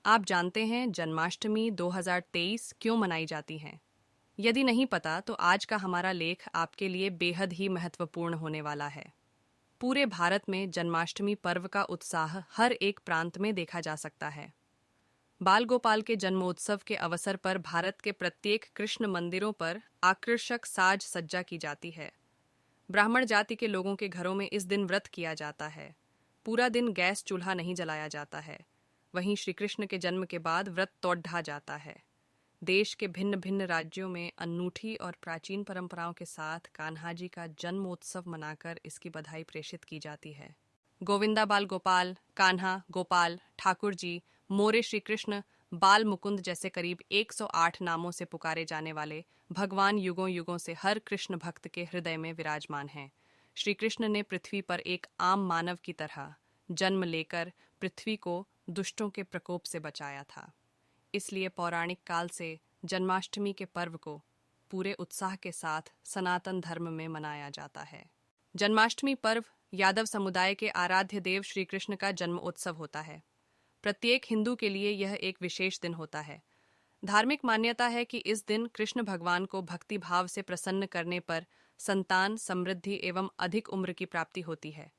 आप जानते हैं जन्माष्टमी 2023 क्यों मनाई जाती है? यदि नहीं पता तो आज का हमारा लेख आपके लिए बेहद ही महत्वपूर्ण होने वाला है। पूरे भारत में जन्माष्टमी पर्व का उत्साह हर एक प्रांत में देखा जा सकता है। बाल गोपाल के जन्मोत्सव के अवसर पर भारत के प्रत्येक कृष्ण मंदिरों पर आकर्षक साज सज्जा की जाती है। ब्राह्मण जाति के लोगों के घरों में इस दिन व्रत किया जाता है। पूरा दिन गैस चूल्हा नहीं जलाया जाता है। वहीं श्री कृष्ण के जन्म के बाद व्रत तोड़ ढा जाता है। देश के भिन्न भिन्न राज्यों में अनूठी और प्राचीन परंपराओं के साथ कान्हा जी का जन्मोत्सव मनाकर इसकी बधाई प्रेषित की जाती है। गोविंदा बाल गोपाल, कान्हा, गोपाल, ठाकुर जी, मोरे श्री कृष्ण, बाल मुकुंद जैसे करीब 108 नामों से पुकारे जाने वाले भगवान युगों युगों से हर कृष्ण भक्त के हृदय में विराजमान हैं। श्री कृष्ण ने पृथ्वी पर एक आम मानव की तरह जन्म लेकर पृथ्वी को दुष्टों के प्रकोप से बचाया था। इसलिए पौराणिक काल से जन्माष्टमी के पर्व को पूरे उत्साह के साथ सनातन धर्म में मनाया जाता है। जन्माष्टमी पर्व यादव समुदाय के आराध्य देव श्री कृष्ण का जन्म उत्सव होता है। प्रत्येक हिंदू के लिए यह एक विशेष दिन होता है। धार्मिक मान्यता है कि इस दिन कृष्ण भगवान को भक्ति भाव से प्रसन्न करने पर संतान, समृद्धि एवं अधिक उम्र की प्राप्ति होती है।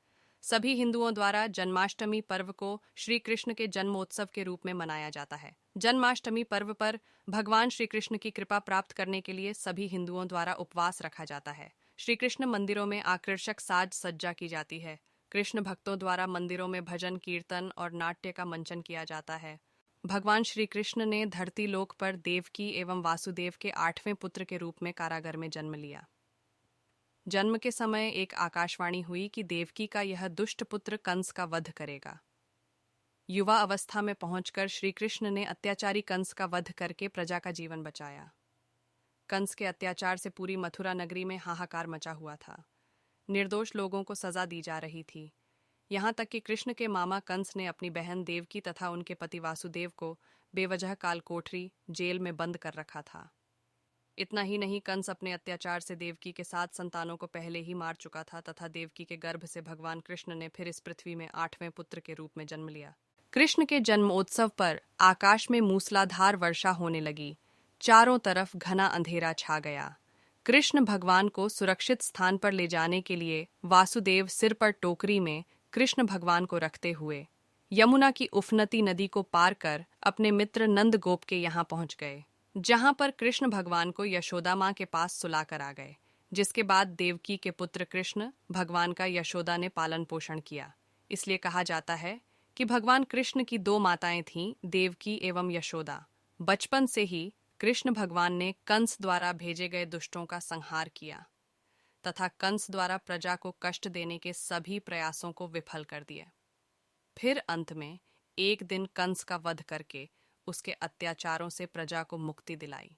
सभी हिंदुओं द्वारा जन्माष्टमी पर्व को श्री कृष्ण के जन्मोत्सव के रूप में मनाया जाता है। जन्माष्टमी पर्व पर भगवान श्री कृष्ण की कृपा प्राप्त करने के लिए सभी हिंदुओं द्वारा उपवास रखा जाता है। श्री कृष्ण मंदिरों में आकर्षक साज सज्जा की जाती है। कृष्ण भक्तों द्वारा मंदिरों में भजन, कीर्तन और नाट्य का मंचन किया जाता है। भगवान श्री कृष्ण ने धरती लोक पर देवकी एवं वासुदेव के 8वें पुत्र के रूप में कारागार में जन्म लिया। जन्म के समय एक आकाशवाणी हुई कि देवकी का यह दुष्ट पुत्र कंस का वध करेगा। युवा अवस्था में पहुंचकर श्री कृष्ण ने अत्याचारी कंस का वध करके प्रजा का जीवन बचाया। कंस के अत्याचार से पूरी मथुरा नगरी में हाहाकार मचा हुआ था। निर्दोष लोगों को सजा दी जा रही थी। यहाँ तक कि कृष्ण के मामा कंस ने अपनी बहन देवकी तथा उनके पति वासुदेव को बेवजह कालकोठरी जेल में बंद कर रखा था। इतना ही नहीं, कंस अपने अत्याचार से देवकी के 7 संतानों को पहले ही मार चुका था तथा देवकी के गर्भ से भगवान कृष्ण ने फिर इस पृथ्वी में 8वें पुत्र के रूप में जन्म लिया। कृष्ण के जन्मोत्सव पर आकाश में मूसलाधार वर्षा होने लगी। चारों तरफ घना अंधेरा छा गया। कृष्ण भगवान को सुरक्षित स्थान पर ले जाने के लिए वासुदेव सिर पर टोकरी में कृष्ण भगवान को रखते हुए यमुना की उफनती नदी को पार कर अपने मित्र नंद गोप के यहाँ पहुंच गए, जहां पर कृष्ण भगवान को यशोदा मां के पास सुलाकर आ गए। जिसके बाद देवकी के पुत्र कृष्ण भगवान का यशोदा ने पालन पोषण किया। इसलिए कहा जाता है कि भगवान कृष्ण की 2 माताएं थीं, देवकी एवं यशोदा। बचपन से ही कृष्ण भगवान ने कंस द्वारा भेजे गए दुष्टों का संहार किया तथा कंस द्वारा प्रजा को कष्ट देने के सभी प्रयासों को विफल कर दिया। फिर अंत में एक दिन कंस का वध करके उसके अत्याचारों से प्रजा को मुक्ति दिलाई।